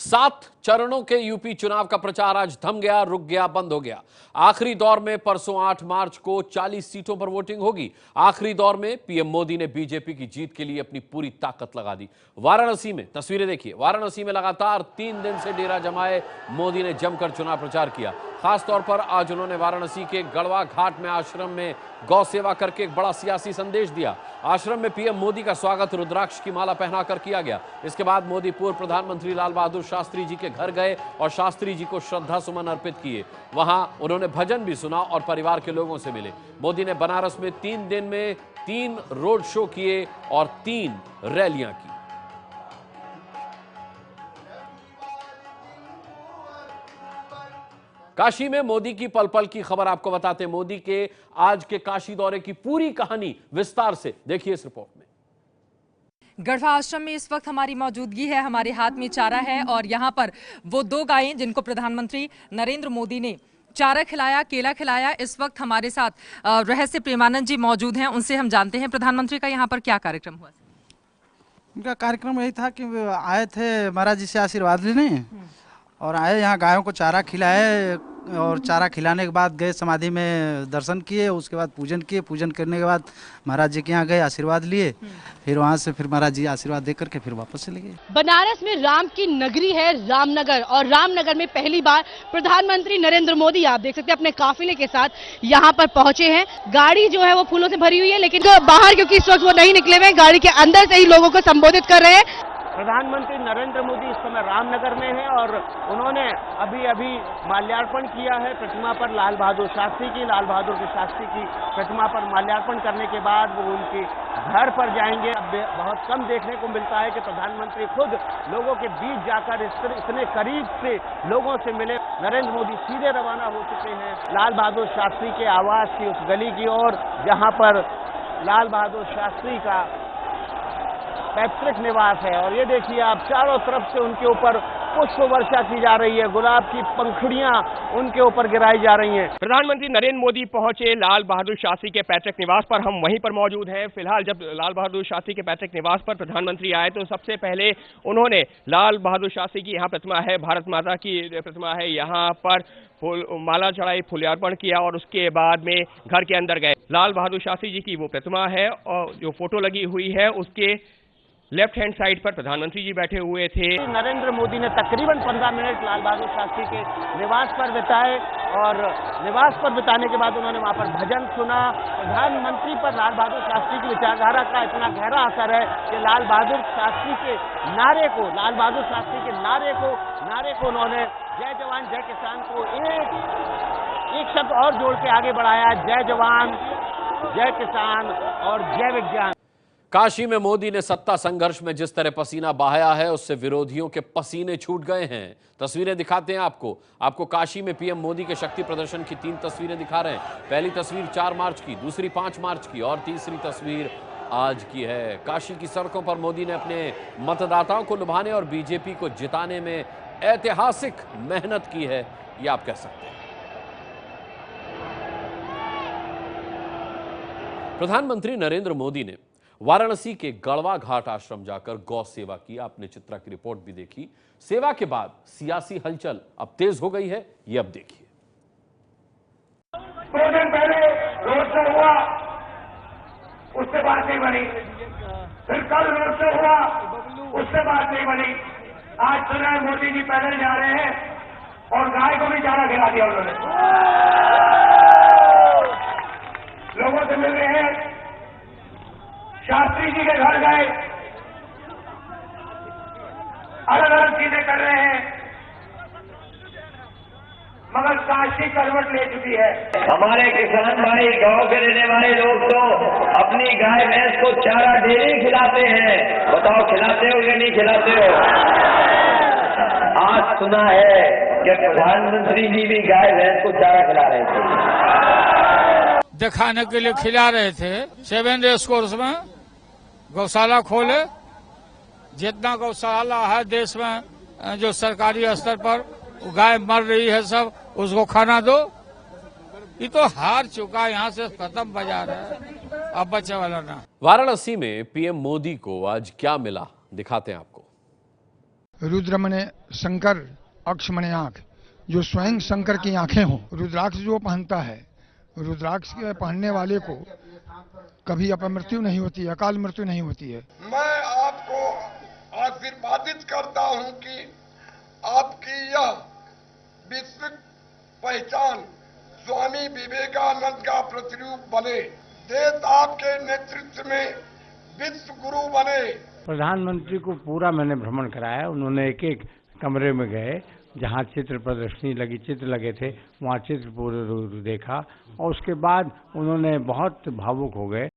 7 चरणों के यूपी चुनाव का प्रचार आज थम गया, रुक गया, बंद हो गया। आखिरी दौर में परसों 8 मार्च को 40 सीटों पर वोटिंग होगी। आखिरी दौर में पीएम मोदी ने बीजेपी की जीत के लिए अपनी पूरी ताकत लगा दी। वाराणसी में तस्वीरें देखिए। वाराणसी में लगातार 3 दिन से डेरा जमाए मोदी ने जमकर चुनाव प्रचार किया। खासतौर पर आज उन्होंने वाराणसी के गढ़वा घाट में आश्रम में गौ सेवा करके एक बड़ा सियासी संदेश दिया। आश्रम में पीएम मोदी का स्वागत रुद्राक्ष की माला पहनाकर किया गया। इसके बाद मोदी पूर्व प्रधानमंत्री लाल बहादुर शास्त्री जी के घर गए और शास्त्री जी को श्रद्धा सुमन अर्पित किए। वहां उन्होंने भजन भी सुना और परिवार के लोगों से मिले। मोदी ने बनारस में 3 दिन में 3 रोड शो किए और 3 रैलियां की। काशी में मोदी की पल पल की खबर आपको बताते हैं। मोदी के आज के काशी दौरे की पूरी कहानी विस्तार से देखिए इस रिपोर्ट में। गढ़वा आश्रम में इस वक्त हमारी मौजूदगी है। हमारे हाथ में चारा है और यहाँ पर वो 2 गायें जिनको प्रधानमंत्री नरेंद्र मोदी ने चारा खिलाया, केला खिलाया। इस वक्त हमारे साथ रहस्य प्रेमानंद जी मौजूद हैं, उनसे हम जानते हैं प्रधानमंत्री का यहाँ पर क्या कार्यक्रम हुआ। उनका कार्यक्रम यही था कि आए थे महाराज जी से आशीर्वाद लेने और आए यहाँ गायों को चारा खिलाए और चारा खिलाने के बाद गए समाधि में दर्शन किए। उसके बाद पूजन किए। पूजन करने के बाद महाराज जी के यहाँ गए, आशीर्वाद लिए। फिर वहाँ से फिर महाराज जी आशीर्वाद देकर के फिर वापस चले गए। बनारस में राम की नगरी है रामनगर, और रामनगर में पहली बार प्रधानमंत्री नरेंद्र मोदी आप देख सकते हैं अपने काफिले के साथ यहाँ पर पहुंचे हैं। गाड़ी जो है वो फूलों से भरी हुई है, लेकिन बाहर क्योंकि इस वक्त वो नहीं निकले हुए, गाड़ी के अंदर से ही लोगों को संबोधित कर रहे हैं। प्रधानमंत्री नरेंद्र मोदी इस समय रामनगर में हैं और उन्होंने अभी माल्यार्पण किया है प्रतिमा पर, लाल बहादुर शास्त्री की प्रतिमा पर माल्यार्पण करने के बाद वो उनके घर पर जाएंगे। अब बहुत कम देखने को मिलता है कि प्रधानमंत्री खुद लोगों के बीच जाकर इतने करीब से लोगों से मिले। नरेंद्र मोदी सीधे रवाना हो चुके हैं लाल बहादुर शास्त्री के आवास की उस गली की ओर जहां पर लाल बहादुर शास्त्री का पैतृक निवास है। और ये देखिए आप, चारों तरफ से उनके ऊपर पुष्प वर्षा की जा रही है, गुलाब की पंखुड़ियां उनके ऊपर गिराई जा रही हैं। प्रधानमंत्री नरेंद्र मोदी पहुंचे लाल बहादुर शास्त्री के पैतृक निवास पर। हम वहीं पर मौजूद हैं। फिलहाल जब लाल बहादुर शास्त्री के पैतृक निवास पर प्रधानमंत्री आए तो सबसे पहले उन्होंने लाल बहादुर शास्त्री की यहाँ प्रतिमा है, भारत माता की प्रतिमा है, यहाँ पर फूल माला चढ़ाई, फूल्यार्पण किया और उसके बाद में घर के अंदर गए। लाल बहादुर शास्त्री जी की वो प्रतिमा है और जो फोटो लगी हुई है उसके लेफ्ट हैंड साइड पर प्रधानमंत्री जी बैठे हुए थे। नरेंद्र मोदी ने तकरीबन 15 मिनट लाल बहादुर शास्त्री के निवास पर बिताए और निवास पर बिताने के बाद उन्होंने वहां पर भजन सुना। प्रधानमंत्री पर लाल बहादुर शास्त्री की विचारधारा का इतना गहरा असर है कि लाल बहादुर शास्त्री के नारे को उन्होंने जय जवान जय किसान को एक शब्द और जोड़ के आगे बढ़ाया, जय जवान जय किसान और जय विज्ञान। काशी में मोदी ने सत्ता संघर्ष में जिस तरह पसीना बहाया है उससे विरोधियों के पसीने छूट गए हैं। तस्वीरें दिखाते हैं आपको काशी में पीएम मोदी के शक्ति प्रदर्शन की 3 तस्वीरें दिखा रहे हैं। पहली तस्वीर 4 मार्च की, दूसरी 5 मार्च की और तीसरी तस्वीर आज की है। काशी की सड़कों पर मोदी ने अपने मतदाताओं को लुभाने और बीजेपी को जिताने में ऐतिहासिक मेहनत की है, ये आप कह सकते हैं। प्रधानमंत्री नरेंद्र मोदी ने वाराणसी के गढ़वा घाट आश्रम जाकर गौ सेवा की। आपने चित्रा की रिपोर्ट भी देखी। सेवा के बाद सियासी हलचल अब तेज हो गई है, ये अब देखिए। 2 दिन पहले रोड शो हुआ, उससे बात नहीं बनी। फिर कल रोड शो हुआ, उससे बात नहीं बनी। आज सुना मोदी जी पैदल जा रहे हैं और गाय को भी चारा खिला दिया उन्होंने। लोगों से मिल रहे हैं, शास्त्री जी के घर गए, अलग अलग चीजें कर रहे हैं, मगर काशी करवट ले चुकी है। हमारे किसान भाई, गांव के रहने वाले लोग तो अपनी गाय भैंस को चारा डेली खिलाते हैं। बताओ खिलाते हो या नहीं खिलाते हो? आज सुना है कि प्रधानमंत्री जी भी गाय भैंस को चारा खिला रहे थे, दिखाने के लिए खिला रहे थे। 7 रेस कोर्स में गौशाला खोले, जितना गौशाला है देश में जो सरकारी स्तर पर गाय मर रही है सब उसको खाना दो। ये तो हार चुका, यहाँ से खत्म बाजार है, अब बचे वाला ना। वाराणसी में पीएम मोदी को आज क्या मिला, दिखाते हैं आपको। रुद्र मने शंकर, अक्ष मने आंख, जो स्वयं शंकर की आंखें हों। रुद्राक्ष जो पहनता है, रुद्राक्ष के पहनने वाले को कभी अपमृत्यु नहीं होती, अकाल मृत्यु नहीं होती है। मैं आपको आशीर्वादित करता हूं कि आपकी यह विस्तृत पहचान स्वामी विवेकानंद का प्रतिरूप बने, देश आपके नेतृत्व में विश्व गुरु बने। प्रधानमंत्री को पूरा मैंने भ्रमण कराया। उन्होंने एक एक कमरे में गए, जहाँ चित्र प्रदर्शनी लगी, चित्र लगे थे, वहाँ चित्र पूरे देखा और उसके बाद उन्होंने बहुत भावुक हो गए